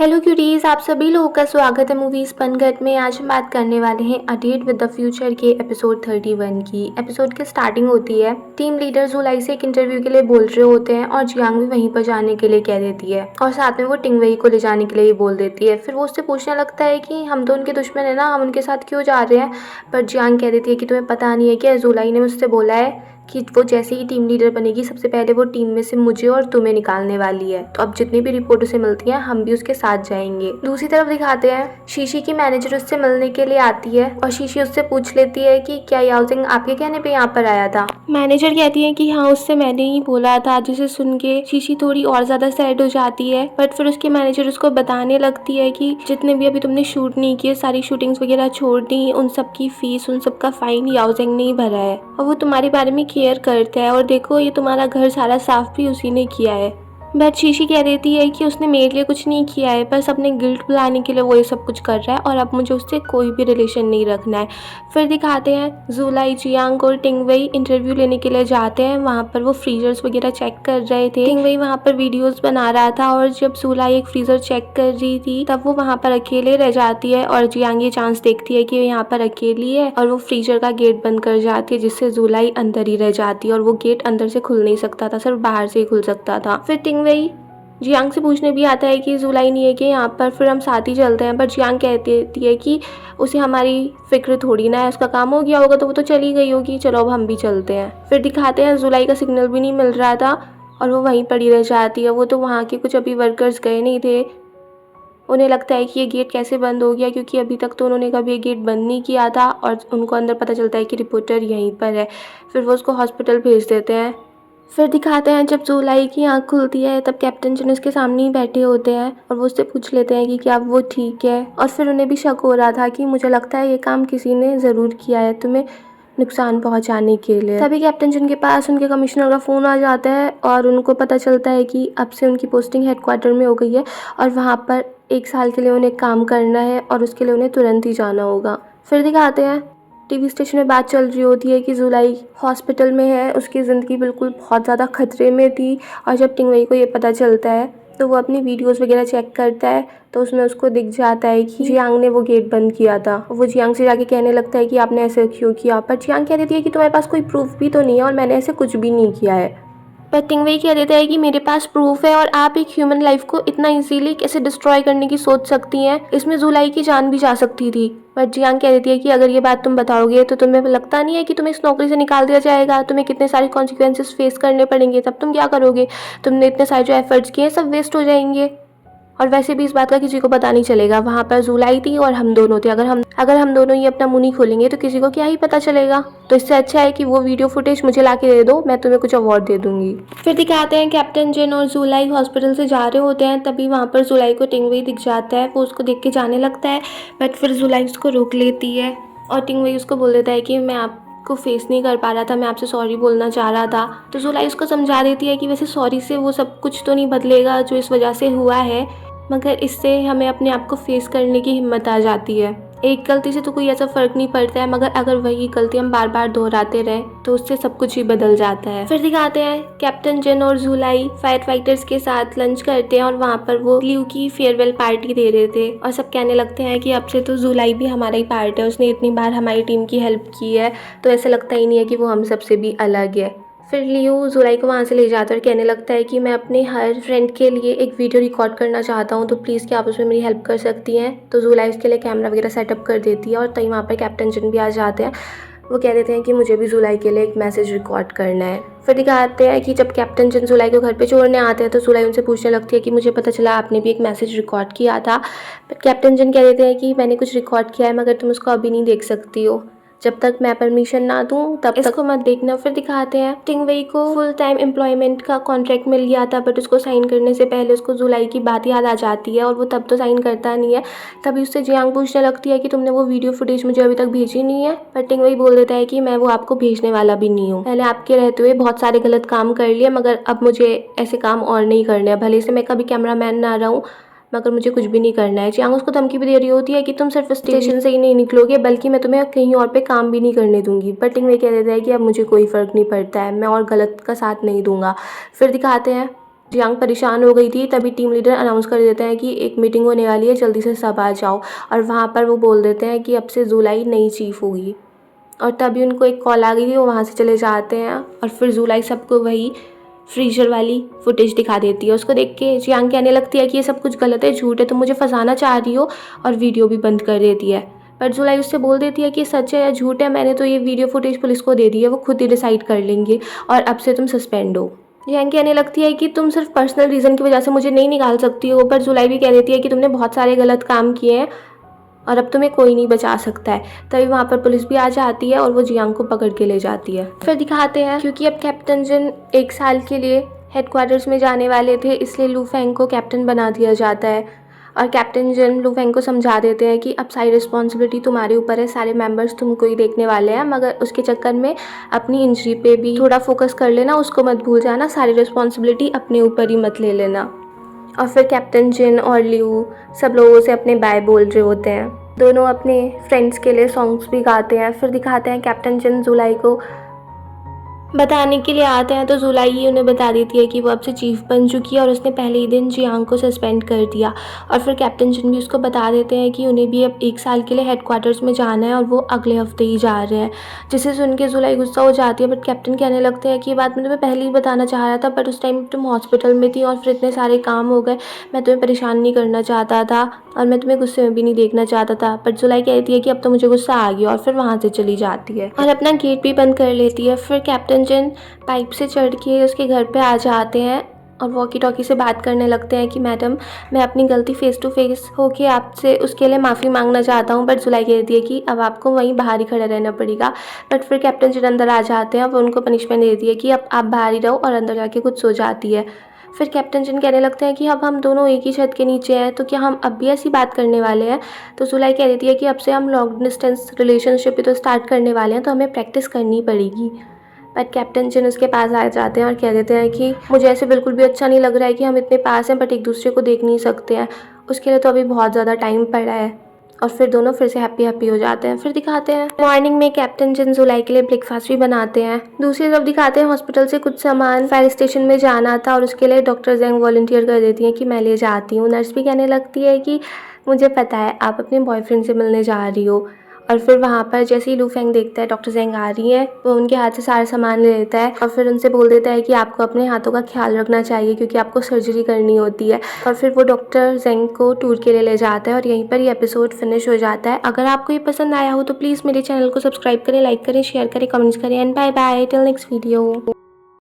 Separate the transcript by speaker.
Speaker 1: Hello cuties, आप सभी लोगों का स्वागत है मूवीज पनघट में। आज हम बात करने वाले हैं a date with the future के एपिसोड 31 की। एपिसोड की स्टार्टिंग होती है, टीम लीडर जुलाई से एक इंटरव्यू के लिए बोल रहे होते हैं और जियांग भी वहीं पर जाने के लिए कह देती है और साथ में वो टिंगवेई को ले जाने के लिए भी बोल देती है। फिर वो उससे पूछने लगता है कि हम तो उनके दुश्मन है ना, हम उनके साथ क्यों जा रहे हैं। पर जियांग कह देती है कि तुम्हें पता नहीं है क्या, जुलाई ने मुझसे बोला है कि वो जैसे ही टीम लीडर बनेगी सबसे पहले वो टीम में से मुझे और तुम्हें निकालने वाली है। तो अब जितनी भी रिपोर्ट उसे मिलती हैं हम भी उसके साथ जाएंगे। दूसरी तरफ दिखाते हैं शीशी की मैनेजर उससे मिलने के लिए आती है और शीशी उससे पूछ लेती है कि क्या याओजिंग आपके कहने पे यहाँ पर आया था। मैनेजर कहती है कि हाँ, उससे मैंने ही बोला था। जिसे सुन के शीशी थोड़ी और ज्यादा सैड हो जाती है, बट फिर उसके मैनेजर उसको बताने लगती है कि जितने भी अभी तुमने शूट नहीं किए, सारी शूटिंग्स वगैरह छोड़ दी, उन सब की फीस, उन सब का फाइन याओजिंग ने ही भरा है और वो तुम्हारे बारे में केयर करता है। और देखो, ये तुम्हारा घर सारा साफ भी उसी ने किया है। बट शीशी कह देती है कि उसने मेरे लिए कुछ नहीं किया है, बस अपने गिल्ट भुलाने के लिए वो ये सब कुछ कर रहा है और अब मुझे उससे कोई भी रिलेशन नहीं रखना है। फिर दिखाते हैं जुलाई, जियांग और टिंगवेई इंटरव्यू लेने के लिए जाते हैं। वहाँ पर वो फ्रीजर्स वगैरह चेक कर रहे थे। टिंगवेई वहाँ पर वीडियोस बना रहा था और जब जुलाई एक फ्रीजर चेक कर रही थी तब वो वहाँ पर अकेले रह जाती है और जियांग ये चांस देखती है कि यहाँ पर अकेली है और वो फ्रीजर का गेट बंद कर जाती है, जिससे जुलाई अंदर ही रह जाती है और वो गेट अंदर से खुल नहीं सकता था, सिर्फ बाहर से ही खुल सकता था। फिर टिंगवेई जियांग से पूछने भी आता है कि जुलाई नहीं है कि यहाँ पर, फिर हम साथ ही चलते हैं। पर जियांग कह देती है कि उसे हमारी फिक्र थोड़ी ना है, उसका काम हो गया होगा तो वो तो चली गई होगी, चलो अब हम भी चलते हैं। फिर दिखाते हैं जुलाई का सिग्नल भी नहीं मिल रहा था और वो वहीं पड़ी रह जाती है। वो तो वहाँ के कुछ अभी वर्कर्स गए नहीं थे, उन्हें लगता है कि ये गेट कैसे बंद हो गया, क्योंकि अभी तक तो उन्होंने कभी ये गेट बंद नहीं किया था और उनको अंदर पता चलता है कि रिपोर्टर यहीं पर है। फिर वो उसको हॉस्पिटल भेज देते हैं। फिर दिखाते हैं जब जुलाई की आँख खुलती है तब कैप्टन जिन उसके सामने ही बैठे होते हैं और वो उससे पूछ लेते हैं कि क्या वो ठीक है। और फिर उन्हें भी शक हो रहा था कि मुझे लगता है ये काम किसी ने ज़रूर किया है तुम्हें नुकसान पहुंचाने के लिए। तभी कैप्टन जिन के पास उनके कमिश्नर का फ़ोन आ जाता है और उनको पता चलता है कि अब से उनकी पोस्टिंग हेडक्वार्टर में हो गई है और वहाँ पर 1 साल के लिए उन्हें काम करना है और उसके लिए उन्हें तुरंत ही जाना होगा। फिर दिखाते हैं टीवी स्टेशन में बात चल रही होती है कि जुलाई हॉस्पिटल में है, उसकी ज़िंदगी बिल्कुल बहुत ज़्यादा खतरे में थी। और जब टिंगवेई को ये पता चलता है तो वो अपनी वीडियोस वगैरह चेक करता है तो उसमें उसको दिख जाता है कि जियांग ने वो गेट बंद किया था। वो जियांग से जाके कहने लगता है कि आपने ऐसे क्यों किया। पर जियांग कह देती है कि तुम्हारे पास कोई प्रूफ भी तो नहीं है और मैंने ऐसे कुछ भी नहीं किया है। पर टिंगवेई कह देता है कि मेरे पास प्रूफ है और आप एक ह्यूमन लाइफ को इतना इजीली कैसे डिस्ट्रॉय करने की सोच सकती हैं, इसमें जुलाई की जान भी जा सकती थी। बट जियांग कह देती है कि अगर ये बात तुम बताओगे तो तुम्हें लगता नहीं है कि तुम्हें इस नौकरी से निकाल दिया जाएगा, तुम्हें कितने सारे कॉन्सिक्वेंसेस फेस करने पड़ेंगे, तब तुम क्या करोगे, तुमने इतने सारे जो एफर्ट्स किए सब वेस्ट हो जाएंगे। और वैसे भी इस बात का किसी को पता नहीं चलेगा, वहाँ पर जुलाई थी और हम दोनों थे, अगर हम दोनों ही अपना मुंह नहीं खोलेंगे तो किसी को क्या ही पता चलेगा। तो इससे अच्छा है कि वो वीडियो फुटेज मुझे ला के दे दो, मैं तुम्हें कुछ अवार्ड दे दूंगी। फिर दिखाते हैं कैप्टन जिन और जुलाई हॉस्पिटल से जा रहे होते हैं, तभी वहाँ पर जुलाई को टिंगवेई दिख जाता है। वो उसको देख के जाने लगता है बट फिर जुलाई उसको रोक लेती है और टिंगवेई उसको बोल देता है कि मैं आपको फेस नहीं कर पा रहा था, मैं आपसे सॉरी बोलना चाह रहा था। तो जुलाई उसको समझा देती है कि वैसे सॉरी से वो सब कुछ तो नहीं बदलेगा जो इस वजह से हुआ है, मगर इससे हमें अपने आप को फेस करने की हिम्मत आ जाती है। एक गलती से तो कोई ऐसा फ़र्क नहीं पड़ता है, मगर अगर वही गलती हम बार बार दोहराते रहे तो उससे सब कुछ ही बदल जाता है। फिर दिखाते हैं कैप्टन जिन और जुलाई फायर फाइटर्स के साथ लंच करते हैं और वहाँ पर वो लियू की फेयरवेल पार्टी दे रहे थे और सब कहने लगते हैं कि अब से तो जुलाई भी हमारा ही पार्ट है, उसने इतनी बार हमारी टीम की हेल्प की है तो ऐसा लगता ही नहीं है कि वो हम सबसे भी अलग है। फिर लियू जुलाई को वहाँ से ले जाता है और कहने लगता है कि मैं अपने हर फ्रेंड के लिए एक वीडियो रिकॉर्ड करना चाहता हूँ, तो प्लीज़ क्या आप उसमें मेरी हेल्प कर सकती हैं। तो जुलाई उसके लिए कैमरा वगैरह सेटअप कर देती है और तभी वहाँ पर कैप्टन जिन भी आ जाते हैं। वो कह देते हैं कि मुझे भी जुलाई के लिए एक मैसेज रिकॉर्ड करना है। फिर दिखाते हैं कि जब कैप्टन जिन जुलाई को घर पे छोड़ने आते हैं तो जुलाई उनसे पूछने लगती है कि मुझे पता चला आपने भी एक मैसेज रिकॉर्ड किया था। बट कैप्टन जिन कह देते हैं कि मैंने कुछ रिकॉर्ड किया है मगर तुम उसको अभी नहीं देख सकती हो, जब तक मैं परमिशन ना दूं तब तक इसको मत देखना। फिर दिखाते हैं टिंगवेई को फुल टाइम एम्प्लॉयमेंट का कॉन्ट्रैक्ट मिल गया था बट उसको साइन करने से पहले उसको जुलाई की बात याद आ जाती है और वो तब तो साइन करता नहीं है। तभी उससे जियांग पूछने लगती है कि तुमने वो वीडियो फुटेज मुझे अभी तक भेजी नहीं है। पर टिंगवेई बोल देता है कि मैं वो आपको भेजने वाला भी नहीं हूँ, पहले आपके रहते हुए बहुत सारे गलत काम कर लिए मगर अब मुझे ऐसे काम और नहीं करने हैं, भले से मैं कभी कैमरा मैन ना रहा हूँ मगर मुझे कुछ भी नहीं करना है। जियांग उसको धमकी भी दे रही होती है कि तुम सिर्फ स्टेशन से ही नहीं निकलोगे बल्कि मैं तुम्हें कहीं और पे काम भी नहीं करने दूंगी। बट टिंगवेई कह देता है कि अब मुझे कोई फ़र्क नहीं पड़ता है, मैं और गलत का साथ नहीं दूंगा। फिर दिखाते हैं जियांग परेशान हो गई थी, तभी टीम लीडर अनाउंस कर देते हैं कि एक मीटिंग होने वाली है, जल्दी से सब आ जाओ। और वहाँ पर वो बोल देते हैं कि अब से जुलाई नई चीफ होगी। और तभी उनको एक कॉल आ गई थी, वो वहाँ से चले जाते हैं और फिर जुलाई सबको वही फ्रीजर वाली फुटेज दिखा देती है। उसको देख के जियांग कहने लगती है कि ये सब कुछ गलत है, झूठ है, तुम मुझे फंसाना चाह रही हो, और वीडियो भी बंद कर देती है। पर जुलाई उससे बोल देती है कि सच है या झूठ है, मैंने तो ये वीडियो फुटेज पुलिस को दे दी है, वो खुद ही डिसाइड कर लेंगे और अब से तुम सस्पेंड हो। जियांग कहने लगती है कि तुम सिर्फ पर्सनल रीज़न की वजह से मुझे नहीं निकाल सकती हो। पर जुलाई भी कह देती है कि तुमने बहुत सारे गलत काम किए हैं और अब तुम्हें कोई नहीं बचा सकता है। तभी वहाँ पर पुलिस भी आ जाती है और वो जियांग को पकड़ के ले जाती है। फिर दिखाते हैं क्योंकि अब कैप्टन जिन 1 साल के लिए हेडक्वार्टर्स में जाने वाले थे, इसलिए लू फेंग को कैप्टन बना दिया जाता है। और कैप्टन जिन लू फेंग को समझा देते हैं कि अब सारी रिस्पॉन्सिबिलिटी तुम्हारे ऊपर है, सारे मेंबर्स तुमको ही देखने वाले हैं, मगर उसके चक्कर में अपनी इंजरी पे भी थोड़ा फोकस कर लेना, उसको मत भूल जाना, सारी रिस्पॉन्सिबिलिटी अपने ऊपर ही मत ले लेना। और फिर कैप्टन जिन और लिऊ सब लोगों से अपने बाय बोल रहे होते हैं। दोनों अपने फ्रेंड्स के लिए सॉन्ग्स भी गाते हैं। फिर दिखाते हैं कैप्टन जिन जुलाई को बताने के लिए आते हैं, तो जुलाई ही उन्हें बता देती है कि वो अब से चीफ बन चुकी है और उसने पहले ही दिन जियांग को सस्पेंड कर दिया। और फिर कैप्टन जिन भी उसको बता देते हैं कि उन्हें भी अब 1 साल के लिए हेडक्वार्टर्स में जाना है और वो अगले हफ्ते ही जा रहे हैं। जिसे सुन के जुलाई गुस्सा हो जाती है, बट कैप्टन कहने लगते हैं कि ये बात मैं तुम्हें पहले ही बताना चाह रहा था, बट उस टाइम तुम हॉस्पिटल में थी और फिर इतने सारे काम हो गए, मैं तुम्हें परेशान नहीं करना चाहता था और मैं तुम्हें गुस्से में भी नहीं देखना चाहता था। बट जुलाई कहती है कि अब तो मुझे गुस्सा आ गया और फिर वहाँ से चली जाती है और अपना गेट भी बंद कर लेती है। फिर कैप्टन जिन पाइप से चढ़ के उसके घर पे आ जाते हैं और वॉकी टॉकी से बात करने लगते हैं कि मैडम, मैं अपनी गलती फेस टू फेस होके आपसे उसके लिए माफ़ी मांगना चाहता हूँ। बट जुलाई कहती है कि अब आपको वहीं बाहर ही खड़ा रहना पड़ेगा। बट फिर कैप्टन जिन अंदर आ जाते हैं, वो उनको पनिशमेंट देती है कि अब आप बाहर ही रहो, और अंदर जाके खुद सो जाती है। फिर कैप्टन जिन कहने लगते हैं कि अब हम दोनों एक ही छत के नीचे हैं, तो क्या हम अब भी ऐसी बात करने वाले हैं। तो जुलाई कह देती है कि अब से हम लॉन्ग डिस्टेंस रिलेशनशिप भी तो स्टार्ट करने वाले हैं, तो हमें प्रैक्टिस करनी पड़ेगी। बट कैप्टन जिन उसके पास आ जाते हैं और कह देते हैं कि मुझे ऐसे बिल्कुल भी अच्छा नहीं लग रहा है कि हम इतने पास हैं बट एक दूसरे को देख नहीं सकते हैं, उसके लिए तो अभी बहुत ज़्यादा टाइम पड़ा है। और फिर दोनों फिर से हैप्पी हो जाते हैं। फिर दिखाते हैं मॉर्निंग में कैप्टन जिन जुलाई के लिए ब्रेकफास्ट भी बनाते हैं। दूसरी तरफ दिखाते हैं हॉस्पिटल से कुछ सामान फायर स्टेशन में जाना था और उसके लिए डॉक्टर जेंग वॉलंटियर कर देती हैं कि मैं ले जाती हूँ। नर्स भी कहने लगती है कि मुझे पता है आप अपने बॉयफ्रेंड से मिलने जा रही हो। और फिर वहाँ पर जैसे ही लू फेंग देखता है डॉक्टर जेंग आ रही है, वो उनके हाथ से सारा सामान ले लेता है और फिर उनसे बोल देता है कि आपको अपने हाथों का ख्याल रखना चाहिए क्योंकि आपको सर्जरी करनी होती है। और फिर वो डॉक्टर जेंग को टूर के लिए ले जाता है और यहीं पर ये एपिसोड फिनिश हो जाता है। अगर आपको ये पसंद आया हो तो प्लीज़ मेरे चैनल को सब्सक्राइब करें, लाइक करें, शेयर करें, कमेंट्स करें and bye bye till next video.